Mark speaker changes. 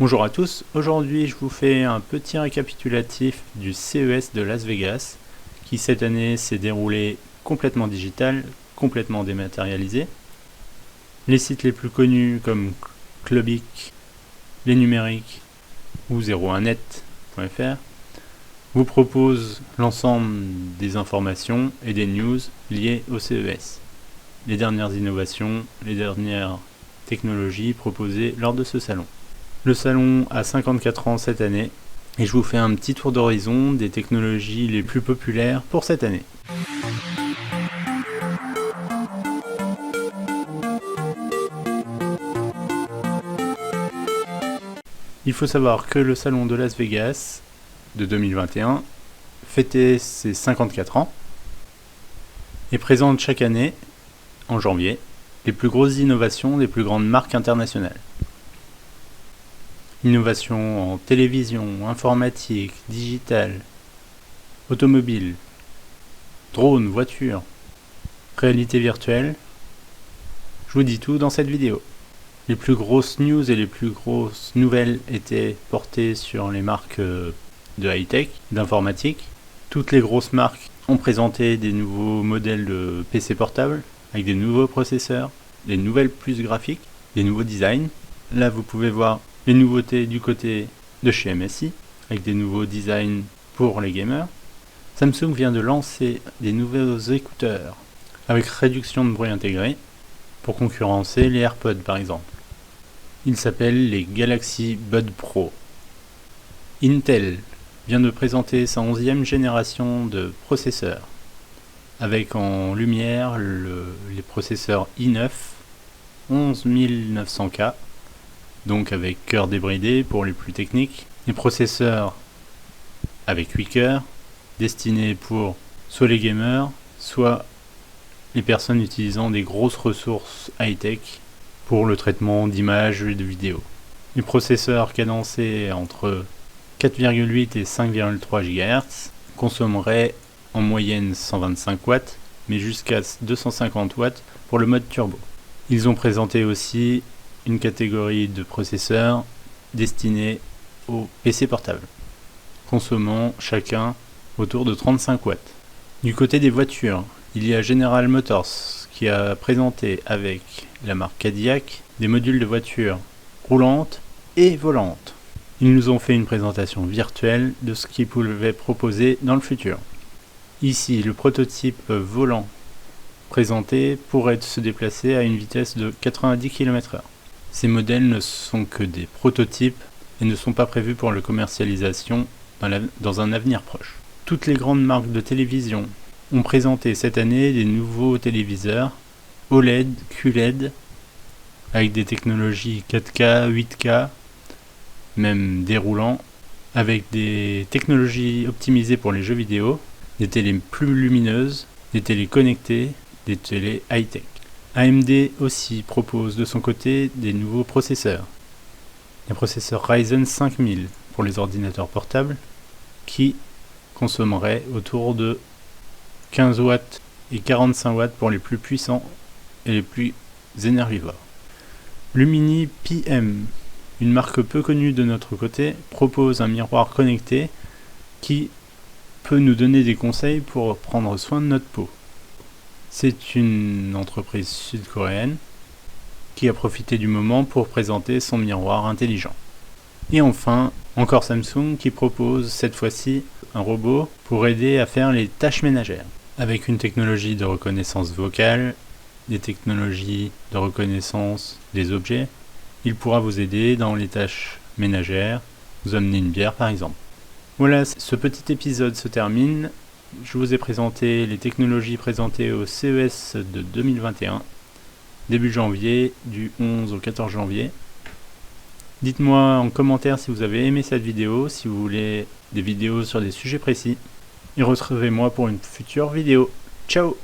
Speaker 1: Bonjour à tous, aujourd'hui je vous fais un petit récapitulatif du CES de Las Vegas qui cette année s'est déroulé complètement digital, complètement dématérialisé. Les sites les plus connus comme Clubic, Les Numériques ou 01net.fr vous proposent l'ensemble des informations et des news liées au CES. Les dernières innovations, les dernières technologies proposées lors de ce salon. Le salon a 54 ans cette année et je vous fais un petit tour d'horizon des technologies les plus populaires pour cette année. Il faut savoir que le salon de Las Vegas de 2021 fêtait ses 54 ans et présente chaque année, en janvier, les plus grosses innovations des plus grandes marques internationales. Innovation en télévision, informatique, digital, automobile, drone, voiture, réalité virtuelle. Je vous dis tout dans cette vidéo. Les plus grosses news et les plus grosses nouvelles étaient portées sur les marques de high-tech, d'informatique. Toutes les grosses marques ont présenté des nouveaux modèles de PC portables avec des nouveaux processeurs, des nouvelles puces graphiques, des nouveaux designs. Là, vous pouvez voir les nouveautés du côté de chez MSI, avec des nouveaux designs pour les gamers. Samsung vient de lancer des nouveaux écouteurs avec réduction de bruit intégré pour concurrencer les AirPods par exemple. Ils s'appellent les Galaxy Buds Pro. Intel vient de présenter sa 11e génération de processeurs, avec en lumière les processeurs i9 11900K, donc avec cœur débridé pour les plus techniques, les processeurs avec 8 cœurs, destinés pour soit les gamers, soit les personnes utilisant des grosses ressources high-tech pour le traitement d'images et de vidéos. Les processeurs cadencés entre 4,8 et 5,3 GHz consommeraient en moyenne 125 watts, mais jusqu'à 250 watts pour le mode turbo. Ils ont présenté aussi une catégorie de processeurs destinés aux PC portables, consommant chacun autour de 35 watts. Du côté des voitures, il y a General Motors qui a présenté avec la marque Cadillac des modules de voitures roulantes et volantes. Ils nous ont fait une présentation virtuelle de ce qu'ils pouvaient proposer dans le futur. Ici, le prototype volant présenté pourrait se déplacer à une vitesse de 90 km/h. Ces modèles ne sont que des prototypes et ne sont pas prévus pour la commercialisation dans un avenir proche. Toutes les grandes marques de télévision ont présenté cette année des nouveaux téléviseurs OLED, QLED, avec des technologies 4K, 8K, même déroulants, avec des technologies optimisées pour les jeux vidéo, des télés plus lumineuses, des télés connectées, des télés high-tech. AMD aussi propose de son côté des nouveaux processeurs. Les processeurs Ryzen 5000 pour les ordinateurs portables qui consommeraient autour de 15 watts et 45 watts pour les plus puissants et les plus énergivores. Lumini PM, une marque peu connue de notre côté, propose un miroir connecté qui peut nous donner des conseils pour prendre soin de notre peau. C'est une entreprise sud-coréenne qui a profité du moment pour présenter son miroir intelligent. Et enfin, encore Samsung qui propose cette fois-ci un robot pour aider à faire les tâches ménagères. Avec une technologie de reconnaissance vocale, des technologies de reconnaissance des objets, il pourra vous aider dans les tâches ménagères, vous amener une bière par exemple. Voilà, ce petit épisode se termine. Je vous ai présenté les technologies présentées au CES de 2021, début janvier, du 11 au 14 janvier. Dites-moi en commentaire si vous avez aimé cette vidéo, si vous voulez des vidéos sur des sujets précis. Et retrouvez-moi pour une future vidéo. Ciao!